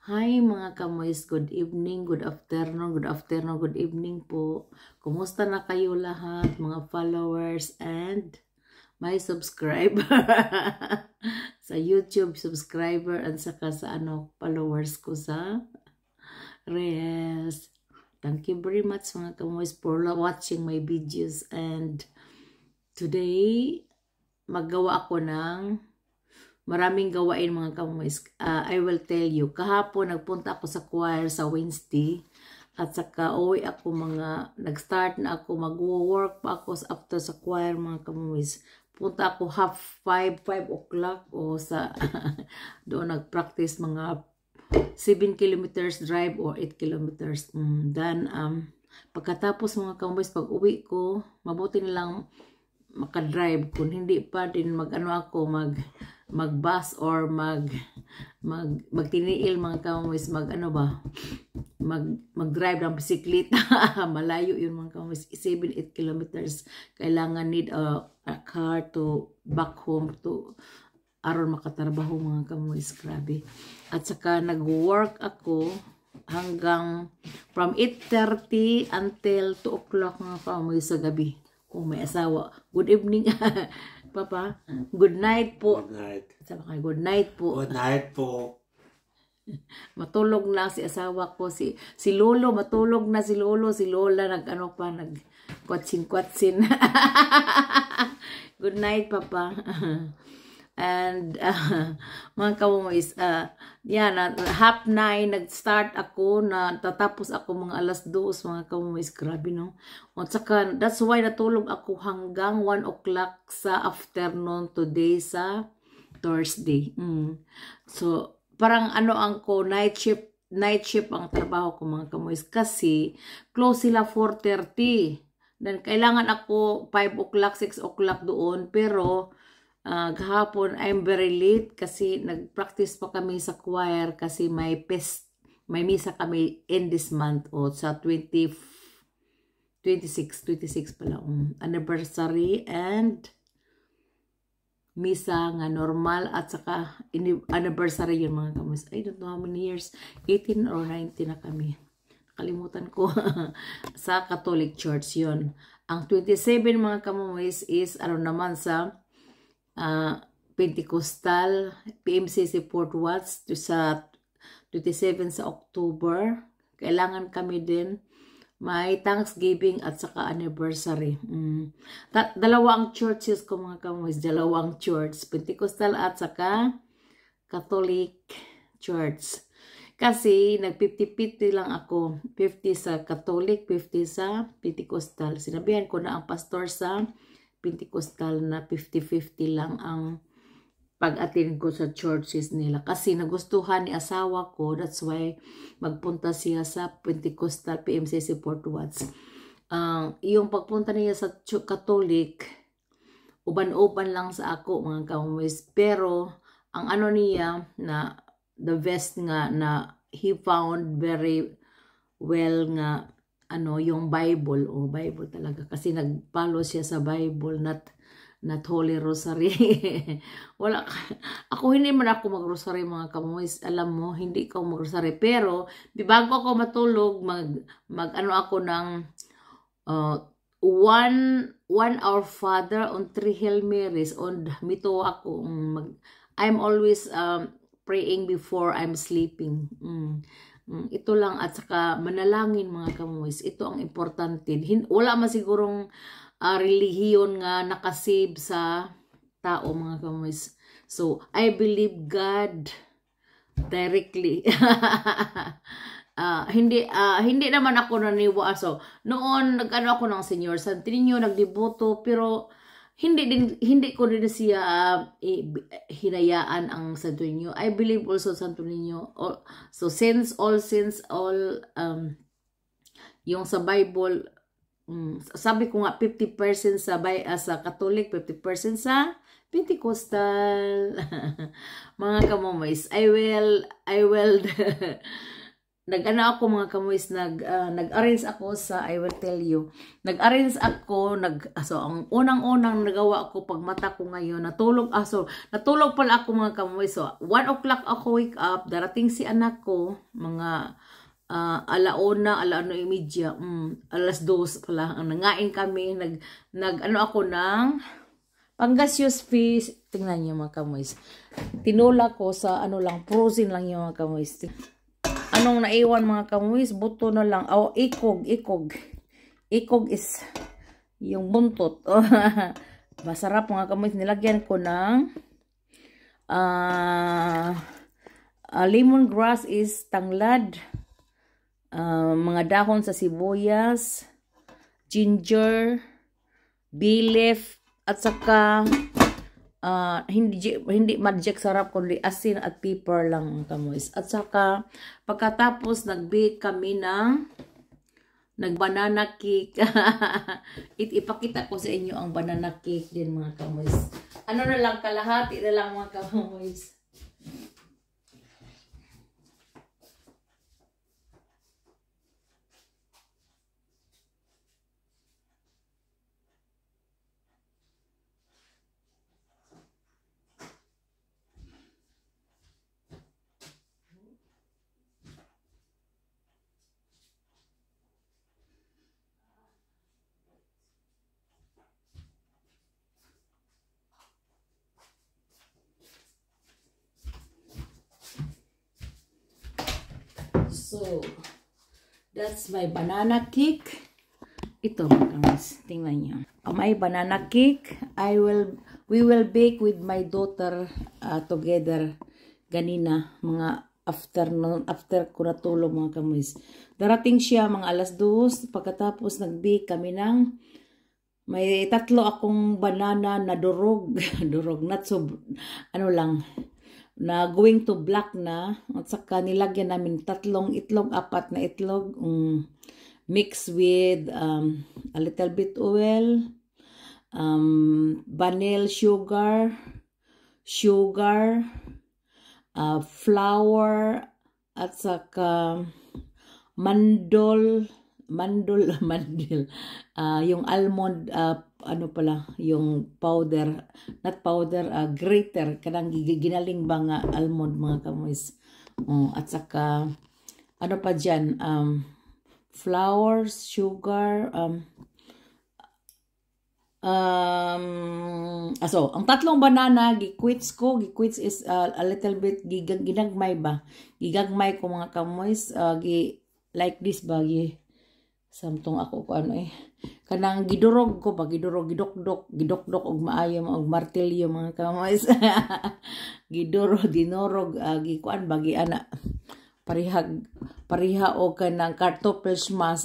Hi mga kamoys, good evening, good afternoon, good evening po. Kumusta na kayo lahat, mga followers and my subscriber sa YouTube subscriber and saka sa followers ko sa Reels. Thank you very much mga kamoys for watching my videos, and today maggawa ako ng maraming gawain mga kamoys. I will tell you, kahapon nagpunta ako sa choir sa Wednesday at saka uwi ako nag-start na ako, mag-work pa ako after sa choir mga kamoys. Punta ako 5 o'clock o sa doon nag-practice mga 7 kilometers drive or 8 kilometers. Then pagkatapos mga kamoys, pag uwi ko, mabuti nilang makadrive. Kung hindi pa din mag-bus or magtiniil mga kamoys, mag-drive ng bisikleta. Malayo yun mga kamoys, 7-8 kilometers. Kailangan need a car to back home to aron makatrabaho mga kamoys. Grabe. At saka nag-work ako hanggang from 8:30 until 2 o'clock mga kamoys sa gabi. Kung may asawa. Good evening, Papa. Good night po. Good night. Sabi, good night po. Good night po. Matulog na si asawa ko. Si Lolo, matulog na si Lolo. Si Lola, kwatsin-kwatsin. Good night, Papa. And mga kamoys, yan, 8:30 nag-start ako, tatapos ako mga 2:00 mga kamoys. Grabe no. At saka that's why natulog ako hanggang 1 o'clock sa afternoon today sa Thursday. So parang ang night shift ang trabaho ko mga kamoys, kasi close sila 4:30. Then kailangan ako 5 o'clock, 6 o'clock doon, pero kahapon I'm very late kasi nag-practice pa kami sa choir kasi may misa kami in this month o sa 26 pala anniversary and misa nga normal at saka anniversary yun mga kamoys. I don't know how many years, 18 or 19 na kami. Nakalimutan ko. Sa Catholic Church yun. Ang 27 mga kamoys is naman sa Pentecostal PMCC Fort Watts sa 27 sa October. Kailangan kami din may Thanksgiving at saka anniversary. Dalawang churches ko mga kamoys, dalawang church, Pentecostal at saka Catholic Church. Kasi nag 50-50 lang ako, 50 sa Catholic, 50 sa Pentecostal. Sinabihan ko na ang pastor sa Pentecostal na 50-50 lang ang pag-attend ko sa churches nila. Kasi nagustuhan ni asawa ko, that's why magpunta siya sa Pentecostal PMCC Fort Watts. Yung pagpunta niya sa Catholic, uban-uban lang sa ako mga kamoys. Pero ang niya na the best nga na he found very well nga yung Bible, Bible talaga, kasi nag-follow siya sa Bible, not Holy Rosary. Ako hindi man ako mag-rosary mga kamoys, alam mo, hindi ko mag-rosary, pero bago ako matulog, ako ng one Our Father on 3 Hail Marys, on mito ako, I'm always praying before I'm sleeping. Ito lang, at saka manalangin mga kamoys. Ito ang importante. Wala man sigurong relihiyon nga nakasave sa tao mga kamoys. So I believe God directly. Hindi naman ako naniwa. So noon ako ng Senyor Santo Niño, nagdeboto, pero hindi ko din siya hinayaan ang Santo Niño. I believe also Santo Niño. So since all yung sa Bible, sabi ko nga 50% sa Catholic, 50% sa Pentecostal. Mga kamomays, I will nag-ano ako mga kamuis, nag-arrange ako sa, I will tell you, nag-arrange ako, so ang unang-unang nagawa ko pag mata ko ngayon, natulog pala ako mga kamuis, so 1 o'clock ako wake up, darating si anak ko, mga alauna imidya, alas 2 pala, ang nangain kami, ano ako ng Pangasius fish, tingnan niyo mga kamuis, tinula ko sa ano lang, frozen lang yung mga kamuis. Anong naiwan mga kamuis? Buto na lang. Oh, ikog. Ikog is yung buntot. Masarap mga kamuis. Nilagyan ko ng lemongrass is tanglad. Mga dahon sa sibuyas. Ginger. Bay leaf. At saka hindi magic sarap kundi asin at pepper lang kamuis. At saka pagkatapos nag-bake kami ng nag-banana cake. Ipakita ko sa inyo ang banana cake din mga kamuis. Ano na lang, kalahati na lang mga kamuis. So, that's my banana cake. Ito, guys, tingnan nyo. My banana cake, we will bake with my daughter together. Ganina, mga afternoon, after ko natulog mga kamuis. Darating siya mga alas 2, pagkatapos nag-bake kami ng, may 3 akong banana na durog, not so, ano lang, na going to black na, at saka nilagyan namin 3 itlog, 4 na itlog, mixed with a little bit oil, vanilla sugar, flour, at saka mandol, yung almond, ano pala, yung powder, not powder, grater, kanang ginaling ba nga almond mga kamuis. At saka, ano pa dyan, flour, sugar, so, ang 3 banana, giquits is a little bit, ginagmay ba? Gigagmay ko mga kamuis, like this ba, samtong ako ko ano kanang gidurog ko ba, gidokdok og maayo og martilyo mga kamuis. Dinorog, gikuan ba, ana, pariha o kanang cartofel smash.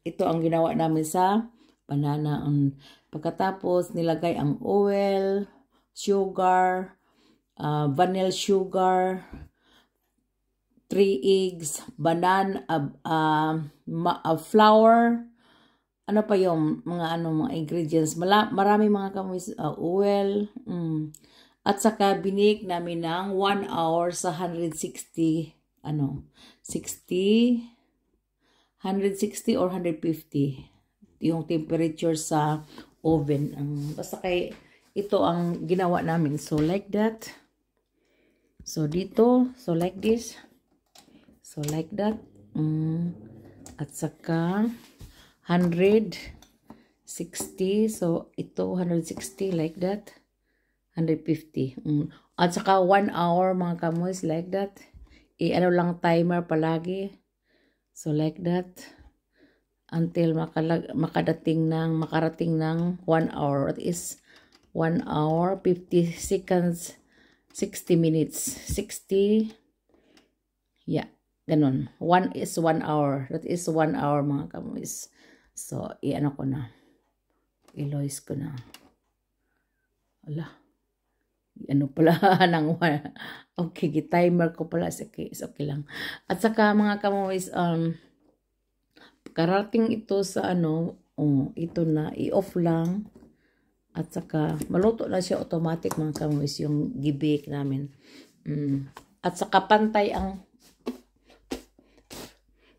Ito ang ginawa namin sa banana. Pagkatapos nilagay ang oil, sugar, vanilla sugar, 3 eggs, banana, flour, ano pa yung mga ingredients, marami mga kamuis, oil, at saka binake namin ng 1 hour sa 160 or 150 yung temperature sa oven. Basta kay ito ang ginawa namin. So like that. So dito, so like this. So like that. At saka 160. So ito 160 like that. 150. At saka 1 hour mga kamuis like that. Ano lang timer palagi. So like that. Until makarating ng 1 hour. That is 1 hour 50 seconds 60 minutes. 60. Yeah. Ganun. 1 is 1 hour. That is 1 hour mga kamuis. So, i-ano ko na. I-lois ko na. Wala. Ano pala nang okay, timer ko pala. Okay, is okay lang. At saka mga kamuis, karating ito sa ito na, i-off lang. At saka, maluto na siya automatic mga kamuis, yung gibake namin. At saka pantay ang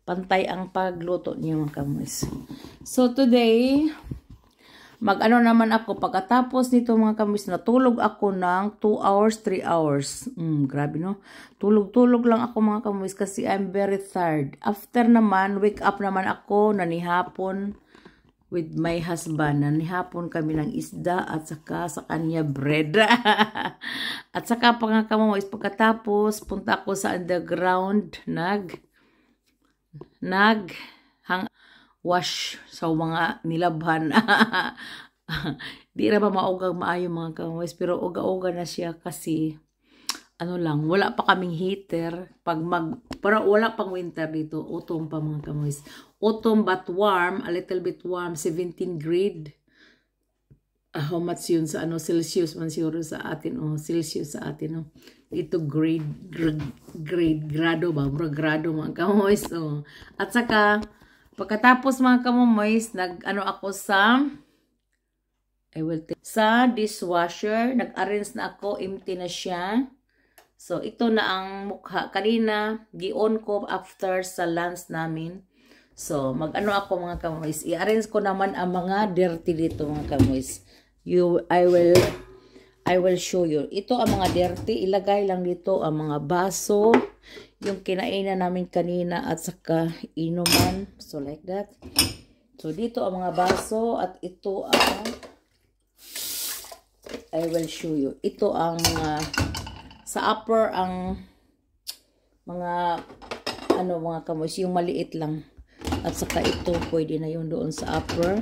pantay ang pagluto niya mga kamoys. So today, mag-ano naman ako, pagkatapos nito mga kamoys, natulog ako ng 2 hours, 3 hours. Grabe no. Tulog-tulog lang ako mga kamoys kasi I'm very tired. After naman, wake up naman ako, nanihapon with my husband. Nanihapon kami ng isda at saka sa kanya bread. At saka pa nga kamoys, pagkatapos, punta ako sa underground, wash sa mga nilabhan. Di ra ba maugang maayo mga kamoys, pero uga-uga na siya kasi ano lang, wala pa kaming heater. Pero wala pang winter dito, autumn pa mga kamoys. Autumn but warm, a little bit warm, 17 grade. How much yun sa Celsius man siguro sa atin, Celsius sa atin, Dito grado ba? Grado mga kamoys. At saka, pagkatapos mga kamoys, ako sa dishwasher. Nag-arrange na ako, empty na siya. So, ito na ang mukha. Kanina, gi-on ko after sa lunch namin. So, ako mga kamoys. I-arrange ko naman ang mga dirty dito mga kamoys. I will show you. Ito ang mga dirty. Ilagay lang dito ang mga baso. Yung kinainan namin kanina at saka inuman. So, like that. So, dito ang mga baso at ito ang I will show you. Ito ang sa upper ang mga mga kamoys, yung maliit lang. At saka ito, pwede na yun doon sa upper.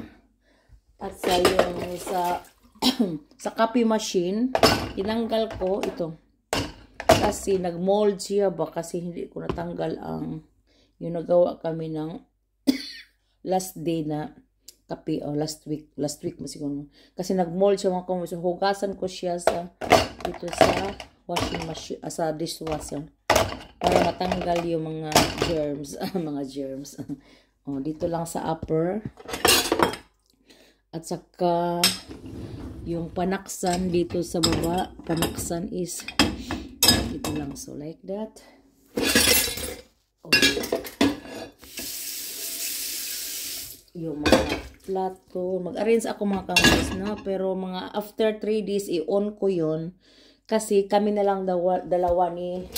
At sa yung sa copy machine, tinanggal ko ito. Kasi nag-mold siya ba? Kasi hindi ko natanggal yung nagawa kami ng last day na kape, last week mo siguro. Kasi nag-mold siya mga kamoys. So, hugasan ko siya dito sa washing machine, sa dishwasher. Para matanggal yung mga germs. Mga germs. Dito lang sa upper. At saka, yung panaksan dito sa baba. Panaksan is dito lang. So, like that. Yung mga plato. Mag-arrange ako mga kamoys, pero mga after 3 days, i-on ko yun. Kasi kami na lang dalawa ni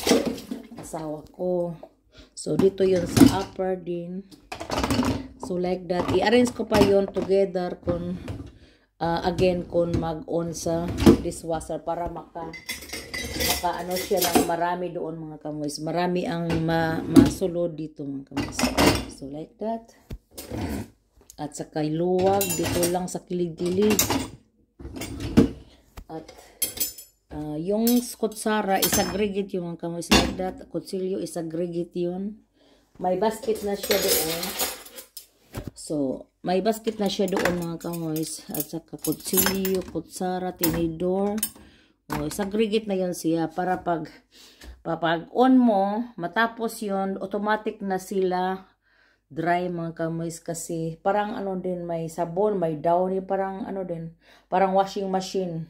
asawa ko. So, dito yun sa upper din. So, like that. I-arrange ko pa yun together kung mag-on sa dishwasher para ano siya ng marami doon mga kamoys. Marami ang masulod dito mga kamoys. So, like that. At saka luwag dito lang sa kilig-kilig. At yung kutsara, isaggregate yung mga kamoys like that. Kutsilyo, isaggregate yun. May basket na siya doon. So, may basket na siya doon mga kamoys. At saka kutsilyo, kutsara, tinidor. Isaggregate na yun siya para pag on mo, matapos yun, automatic na sila dry mga kamoys kasi parang din may sabon, may downy, parang parang washing machine.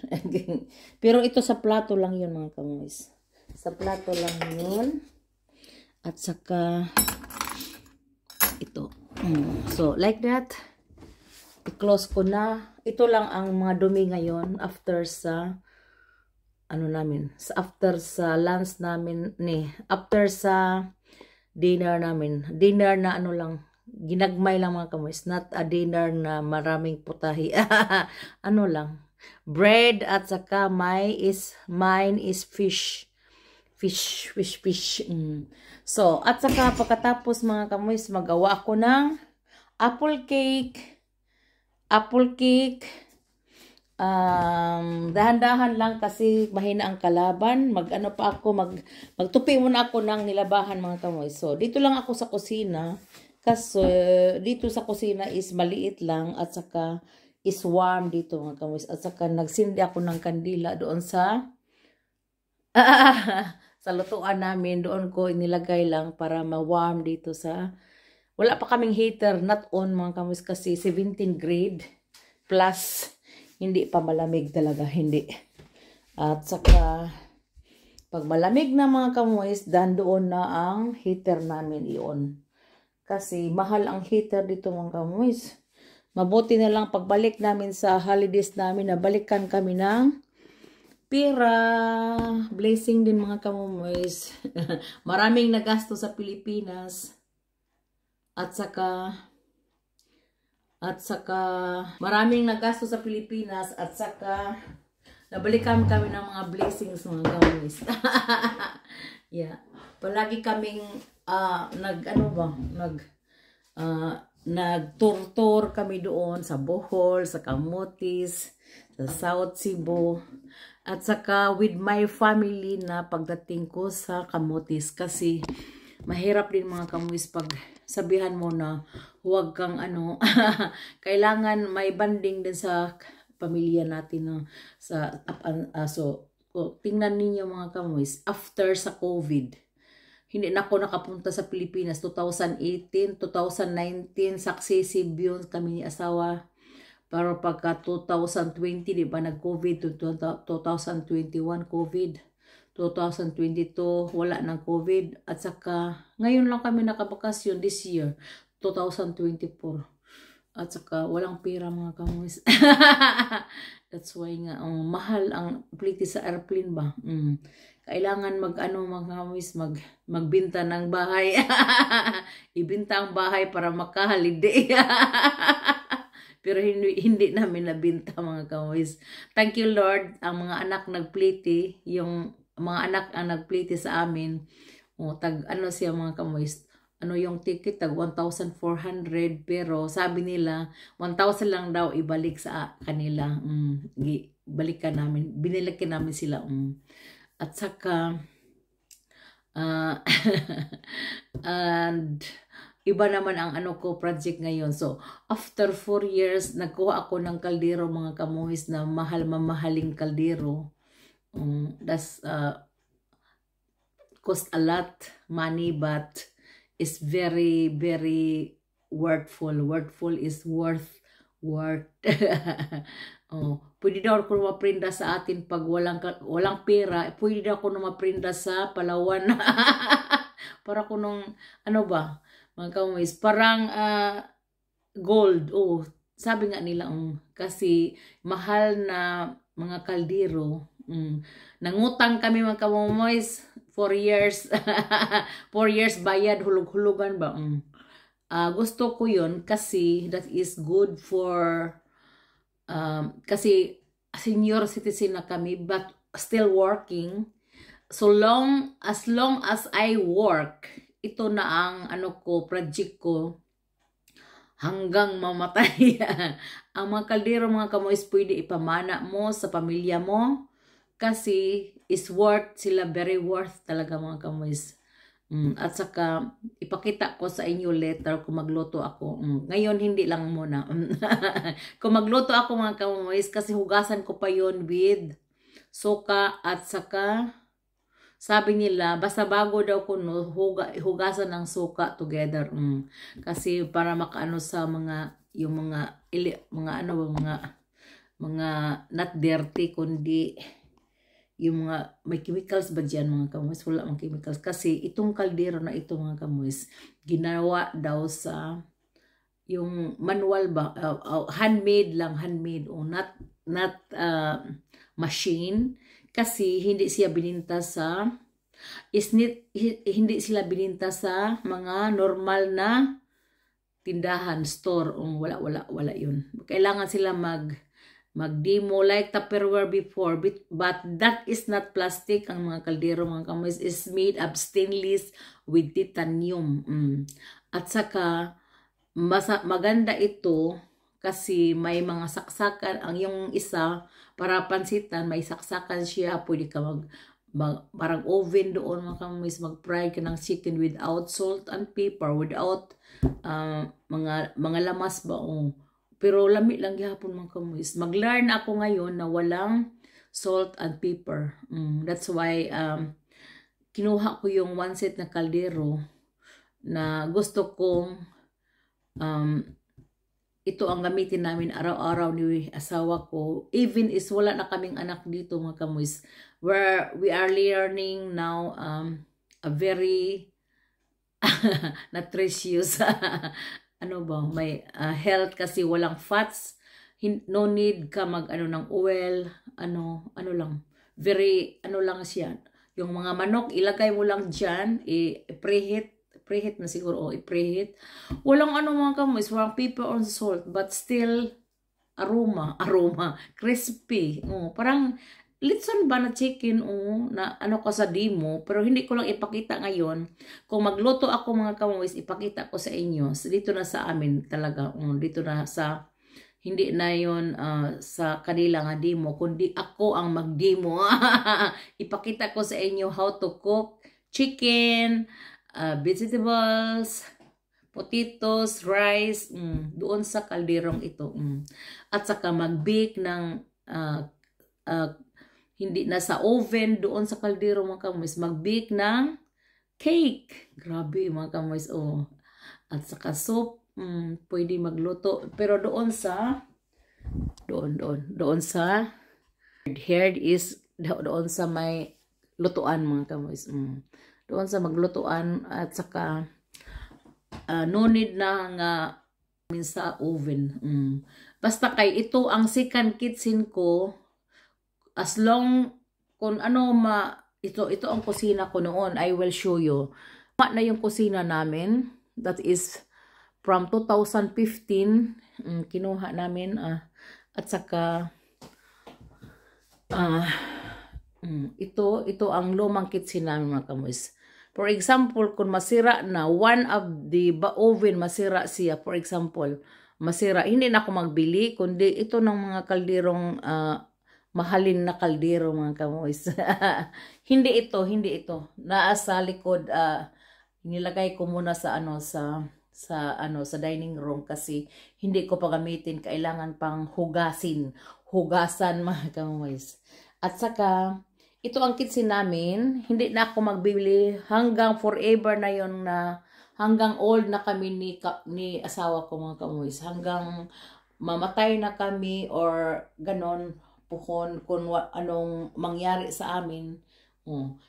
Pero ito sa plato lang yun mga kamoys. Sa plato lang yun. At saka ito. So like that. I-close ko na. Ito lang ang mga dumi ngayon after sa after sa lunch namin after sa dinner namin. Dinner na ginagmay lang mga kamoys. Not a dinner na maraming putahi. Lang. Bread at saka mine is fish. Fish. So, at saka pagkatapos mga kamoys, magawa ako ng apple cake. Dahan-dahan lang kasi mahina ang kalaban. Magtupi muna ako ng nilabahan mga kamoy. So, dito lang ako sa kusina. Kasi dito sa kusina is maliit lang at saka is warm dito mga kamoy. At saka nagsindi ako ng kandila doon sa sa lutuan namin. Doon ko inilagay lang para ma-warm dito wala pa kaming heater, not on mga kamoy kasi 17 grade plus hindi pa malamig talaga, hindi. At saka, pag malamig na mga kamoys, doon na ang heater namin i-on. Kasi mahal ang heater dito mga kamoys. Mabuti na lang pagbalik namin sa holidays namin, nabalikan kami ng pera. Blessing din mga kamoys. Maraming nagasto sa Pilipinas. At saka maraming nagasto sa Pilipinas at saka nabalikan kami ng mga blessings mga kamoys. Yeah. Palagi kaming nag-tour kami doon sa Bohol, sa Camotes, sa South Cebu, at saka with my family na pagdating ko sa Camotes kasi mahirap din mga kamoys pag sabihan mo na huwag kang kailangan may banding din sa pamilya natin no? So tingnan ninyo mga kamoys, after sa COVID, hindi na ako nakapunta sa Pilipinas. 2018, 2019, successive yun kami ni asawa. Pero pagka 2020, di ba, nag-COVID, 2021, COVID. 2022, wala ng COVID. At saka, ngayon lang kami nakabakasyon this year, 2024. At saka, walang pera mga kamoys. That's why nga, mahal ang pliti sa airplane ba? Kailangan mga kamoys, magbinta ng bahay. Ibinta ang bahay para makahalide. Pero hindi namin nabinta mga kamoys. Thank you Lord, ang mga anak nagpliti, yung mga anak ang nagpliti sa amin. Siya mga kamoys, yung ticket tag 1,400 pero sabi nila 1,000 lang daw ibalik sa kanila. Balikan namin, binilikan namin sila. At saka and iba naman ang project ngayon. So after 4 years nagkuha ako ng kaldero mga kamoys na mamahaling kaldero. That's cost a lot money but is very very worthful is worth pwede daw ako maprinda sa atin pag walang pera. Pwede daw ako maprinda sa Palawan. Para ko nung mga kamoys, parang gold. Sabi nga nila kasi mahal na mga kaldero. Nangutang kami mga kamoys 4 years. 4 years bayad, hulog-hulugan ba? Gusto ko yun kasi that is good for kasi senior citizen na kami but still working. So as long as I work, ito na ang project ko hanggang mamatay. Ang mga kaldero mga kamoys pwede ipamana mo sa pamilya mo kasi is worth sila, very worth talaga mga kamoys. At saka ipakita ko sa inyo later kung magluto ako. Ngayon hindi lang muna. Kung magluto ako mga kamoys kasi hugasan ko pa yon with suka at saka sabi nila basta bago daw ko hugasan ng suka together. Kasi para makaano sa mga mga not dirty kundi yung mga may chemicals ba dyan mga kamoys? Wala mga chemicals kasi itong kaldero na ito mga kamoys ginawa daw sa yung manual ba, handmade not machine kasi hindi siya bininta sa hindi sila bininta sa mga normal na tindahan, store. Wala yun. Kailangan sila mag-demo like Tupperware before, but that is not plastic. Ang mga kaldero mga kamoys is made of stainless with titanium. At saka maganda ito kasi may mga saksakan. Ang yung isa para pansitan may saksakan siya, pwede ka parang oven doon mga kamoys, mag-fry ka ng chicken without salt and pepper, without mga lamas ba. Pero lami lang gihapon mga kamoys. Mag-learn ako ngayon na walang salt and pepper. That's why kinuha ko yung one set na kaldero na gusto kong ito ang gamitin namin araw-araw ni asawa ko. Even is wala na kaming anak dito mga kamoys. Where we are learning now a very nutritious. Ano ba, may health kasi walang fats. No need ka mag ano ng oil, ano lang. Very ano lang siya. Yung mga manok ilagay mo lang diyan, preheat na siguro o i-preheat. Walang ano mga kamoys, walang pepper or salt but still aroma, crispy. Parang litson ba na chicken na ano ko sa demo, pero hindi ko lang ipakita ngayon. Kung magluto ako mga kamoys, ipakita ko sa inyo. Dito na sa amin talaga, dito na sa hindi na yon sa kanila nga demo, kundi ako ang mag-demo. Ipakita ko sa inyo how to cook chicken, vegetables, potatoes, rice, doon sa kalderong ito. At saka mag-bake ng hindi na sa oven, doon sa kaldero mga kamoys, mag-bake ng cake. Grabe mga kamoys, At saka soup, pwede magluto. Pero doon sa heard is doon sa may lutuan mga kamoys. Doon sa maglutuan at saka no need na nga sa oven. Basta kay ito ang second kitchen ko, as long kung ano ito ang kusina ko noon, I will show you. Na yung kusina namin, that is from 2015, kinuha namin at saka ito ang lumang kitchen namin mga kamoys. For example, kung masira na, one of the oven masira siya, for example, masira, hindi na ako magbili, kundi ito ng mga kalderong mahalin na kaldero mga kamoys. Hindi ito. Naasa likod, nilagay ko muna sa sa dining room kasi hindi ko pa gamitin, kailangan pang hugasan mga kamoys. At saka ito ang kitchen namin, hindi na ako magbibili hanggang forever na yon, na hanggang old na kami ni asawa ko mga kamoys, hanggang mamatay na kami or ganon kung anong mangyari sa amin.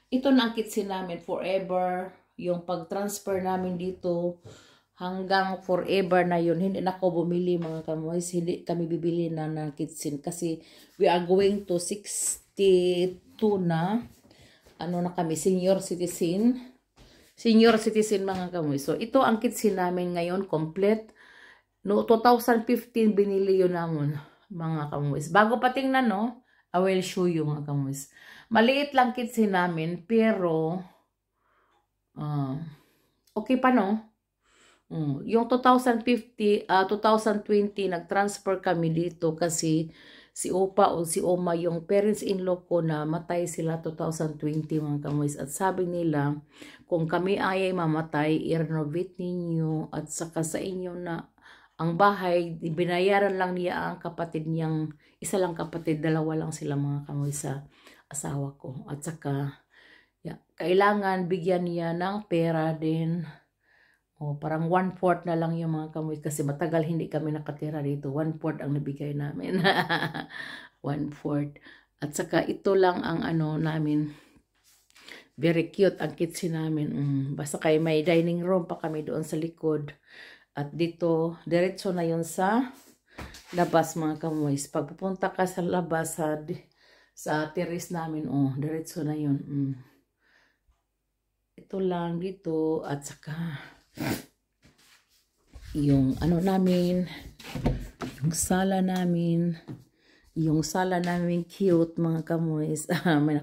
Ito na ang kitchen namin forever, yung pag-transfer namin dito hanggang forever na yun. Hindi na ako bumili mga kamoys, hindi kami bibili na ng kitchen kasi we are going to 62 na na kami, senior citizen mga kamoy. So ito ang kitchen namin ngayon, complete. No 2015 binili yun namin mga kamoys. Bago pa tingnan, I will show you mga kamoys. Maliit lang kitchen namin pero okay pa yung 2020 nag-transfer kami dito kasi si Opa o si Oma, yung parents-in-law ko, na matay sila 2020 mga kamoys. At sabi nila, kung kami ay mamatay, i-renovate ninyo at saka sa inyo na ang bahay, binayaran lang niya ang kapatid niyang, isa lang kapatid, dalawa lang sila mga kamoys sa asawa ko. At saka, kailangan bigyan niya ng pera din. Parang 1/4 na lang yung mga kamoy kasi matagal hindi kami nakatira dito. 1/4 ang nabigay namin. 1/4. At saka ito lang ang namin. Very cute ang kitchen namin. Basta kay may dining room pa kami doon sa likod. At dito, diretso na yun sa labas mga kamoy. Pag pupunta ka sa labas, sa terrace namin, diretso na yun. Ito lang dito at saka yung namin, yung sala namin cute mga kamoys. May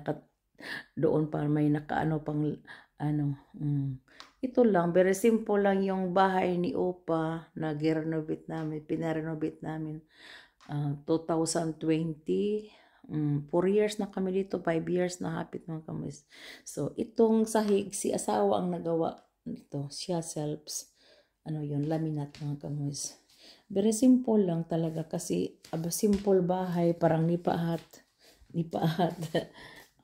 doon pa may pang ito lang, very simple lang yung bahay ni Opa na pinarenovate namin 2020. 4 years na kami dito, 5 years na hapit mga kamoys. So itong sahig si asawa ang nagawa ito, siya selves yun, laminate mga kamoys. Very simple lang talaga kasi simple bahay, parang nipahat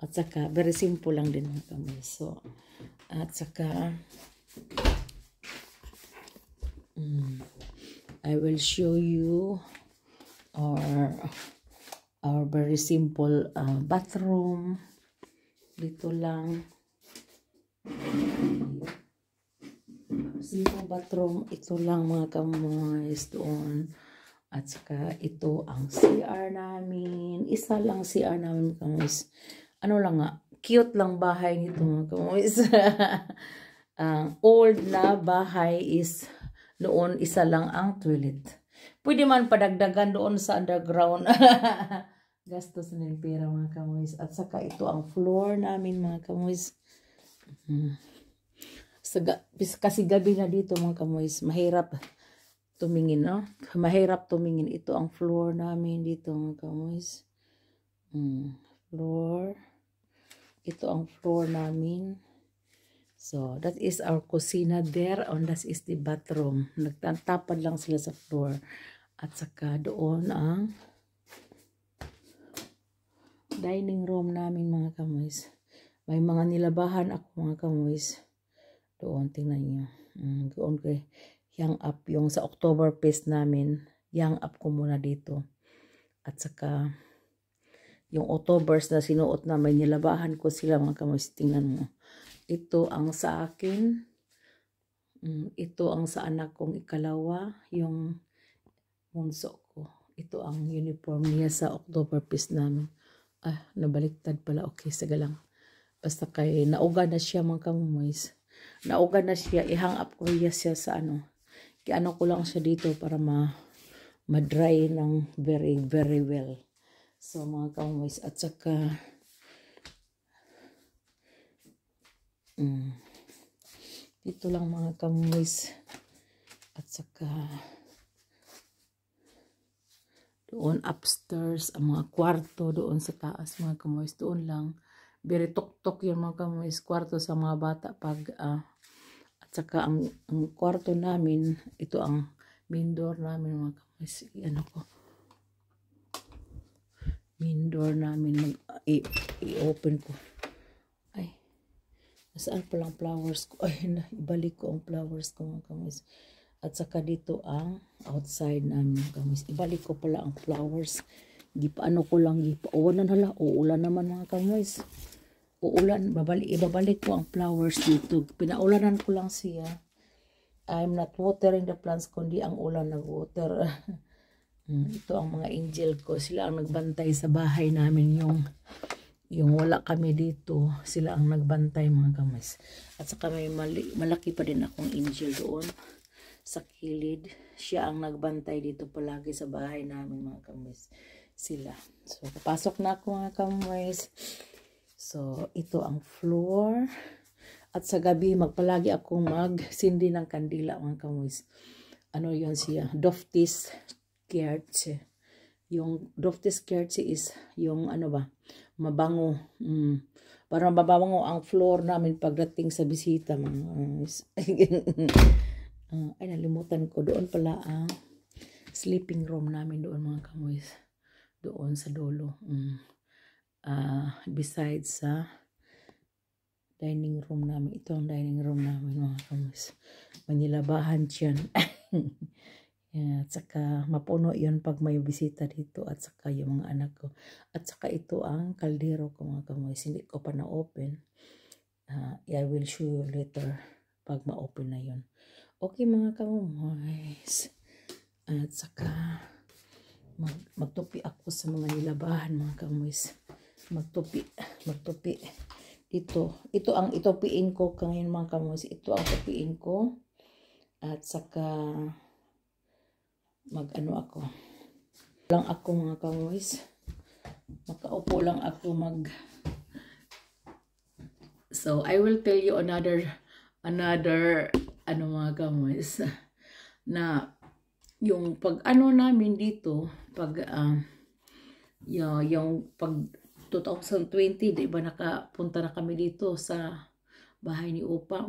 at saka very simple lang din mga kamoys. So at saka I will show you our very simple bathroom. Dito lang. Simple bathroom, ito lang mga kamoys doon. At saka ito ang CR namin. Isa lang CR namin mga kamoys. Ano lang nga, cute lang bahay nito mga kamoys. Ang old na bahay is noon isa lang ang toilet. Pwede man padagdagan doon sa underground. Gastos na yung pera mga kamoys. At saka ito ang floor namin mga kamoys. Kasi gabi na dito mga kamoys, mahirap tumingin, no? Mahirap tumingin. Ito ang floor namin dito mga kamoys. Floor. Ito ang floor namin. So, that is our kusina there. And that is the bathroom. Nagtantapad lang sila sa floor. At saka doon ang dining room namin mga kamoys. May mga nilabahan ako mga kamoys. Doon, tingnan nyo. Doon kay hang up yung sa October Fest namin. Hang up ko muna dito. At saka yung Octobers na sinuot na may nilabahan ko sila mga kamoys. Tingnan mo. Ito ang sa akin. Ito ang sa anak kong ikalawa. Yung bunso ko. Ito ang uniform niya sa October Fest namin. Nabaliktad pala. Okay, sige lang. Basta kay nauga na siya mga kamoys. Nauga na siya, i-hang up ko siya sa ano. Kiano ko lang siya dito para ma-dry ng very, very well. So mga kamoys, at saka dito lang mga kamoys. At saka doon upstairs, ang mga kwarto doon sa taas mga kamoys. Doon lang. Very tok-tok yung mga kamoys, kwarto sa mga bata pag at saka ang kwarto namin, ito ang main door namin mga kamoys. Ano ko, main door namin, i-open ko. Ay, nasaan palang flowers ko? Ay, ibalik ko ang flowers ko mga kamoys. At saka dito ang outside namin mga kamoys. Ibalik ko pala ang flowers. Gipaano ko lang, gipaulan hala, uulan naman mga kamoys. Uulan, ibabalik ko ang flowers dito. Pinaulanan ko lang siya. I'm not watering the plants, kundi ang ulan nag-water. Ito ang mga angel ko. Sila ang nagbantay sa bahay namin. Yung wala kami dito, sila ang nagbantay mga kamoys. At saka may malaki pa din akong angel doon sa kilid. Siya ang nagbantay dito palagi sa bahay namin mga kamoys. Sila. So, papasok na ako mga kamoys. So, ito ang floor. At sa gabi, magpalagi akong magsindi ng kandila mga kamoys. Ano yun siya? Doftis Kerze. Yung Doftis Kerze is yung ano ba? Mabango. Para mabango ang floor namin pagdating sa bisita mga kamoys. Ay, nalimutan ko. Doon pala ang sleeping room namin doon mga kamoys. Doon sa dulo. Besides sa dining room namin. Ito ang dining room namin mga kamoys. Manilabahan dyan. At saka mapuno yun pag may bisita dito. At saka yung mga anak ko. At saka ito ang kaldero ko mga kamoys. Hindi ko pa na-open. I will show you later pag ma-open na yun. Okay mga kamoys. At saka magtupi ako sa mga nilabahan mga kamoys. Magtupi. Ito ang itupiin ko ngayon mga kamoys. Ito ang tupiin ko. At saka mag-ano ako. Lang ako mga kamoys. Makaupo lang ako So, I will tell you another ano mga kamoys na yung pag ano namin dito pag yung pag 2020 di ba nakapunta na kami dito sa bahay ni Opa.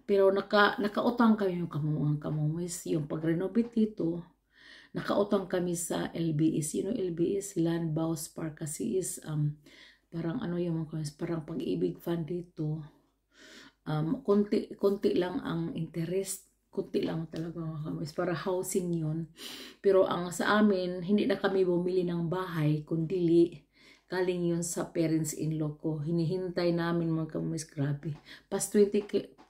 Pero nakautang kami yung kamoys yung pag-renovate dito. Nakautang kami sa LBS. You know LBS, Land Bouse Park, kasi is parang ano yung mga kamoys, parang pag-ibig fund dito. Konti lang ang interest, konti lang talaga mga kamoys, para housing yun. Pero ang sa amin, hindi na kami bumili ng bahay, kundi galing yun sa parents-in-law ko. Hinihintay namin mga kamoys, grabe. Past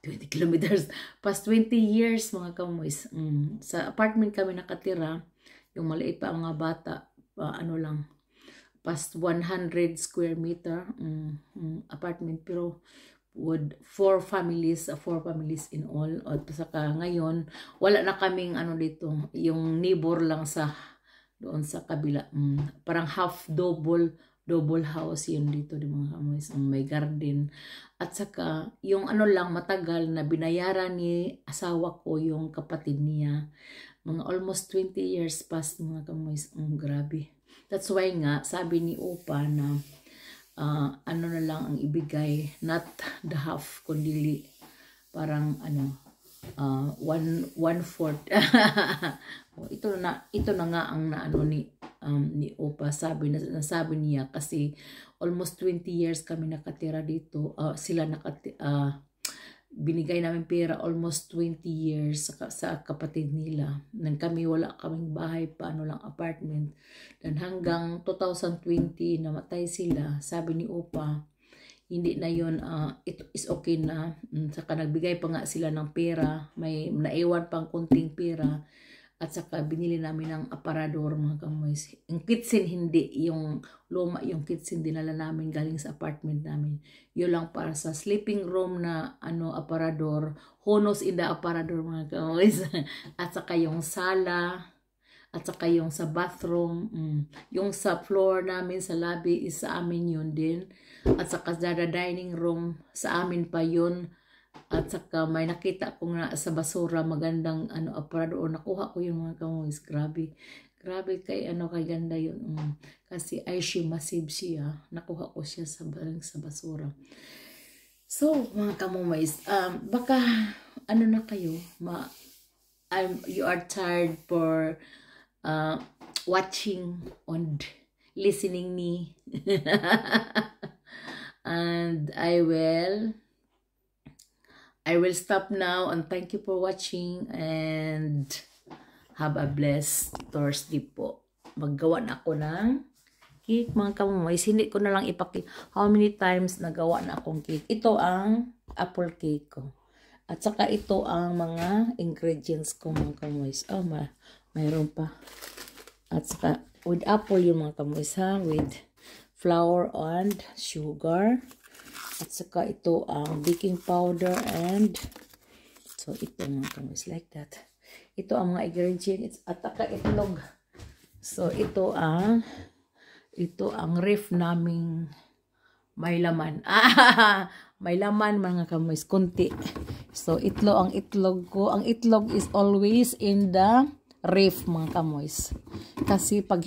20 kilometers. Past 20 years, mga kamoys. Sa apartment kami nakatira. Yung maliit pa ang mga bata. Ano lang. Past 100 square meter apartment. Pero with 4 families in all. At saka ngayon, wala na kaming ano dito. Yung neighbor lang sa doon sa kabila. Parang half double house yun dito di mga kamoys, may garden. At saka yung ano lang matagal na binayaran ni asawa ko yung kapatid niya, mga almost 20 years past mga kamoys. Grabe. That's why nga sabi ni Opa na ano na lang ang ibigay, not the half kundi parang ano 1/4. ito na nga ang naano ni Opa, nasabi niya kasi almost 20 years kami nakatira dito. Binigay namin pera almost 20 years sa kapatid nila. Nang kami wala kaming bahay pa, ano lang apartment. Dan hanggang 2020 namatay sila. Sabi ni Opa, hindi na yun, it is okay na. Saka nagbigay pa nga sila ng pera, may naiwan pang kunting pera. At saka binili namin ng aparador mga kamoys. Yung kitchen hindi, yung luma, yung kitchen dinala namin galing sa apartment namin. Yun lang para sa sleeping room na aparador, honos in the aparador mga kamoys. At saka yung sala, at saka yung sa bathroom, yung sa floor namin sa lobby is sa amin yun din. At saka sa dining room sa amin pa yun. At saka may nakita ko nga sa basura magandang aparador, nakuha ko yung mga kamoys. Grabe kay kay ganda yun. Kasi Aishi massive siya, nakuha ko siya sa basura. So mga kamoys, baka na kayo you are tired for watching and listening me. And I will stop now, and thank you for watching and have a blessed Thursday po. Maggawa na ako ng cake mga kamoys. Hindi ko na lang how many times nagawa na akong cake. Ito ang apple cake ko. At saka ito ang mga ingredients ko mga kamoys. Mayroon pa. At saka with apple yung mga kamoys with flour and sugar. At saka ito ang baking powder and so ito mga kamoys like that. Ito ang mga ingredients at saka itlog. So ito ang ref naming may laman. May laman mga kamoys, kunti. So ang itlog ko. Ang itlog is always in the ref mga kamoys. Kasi pag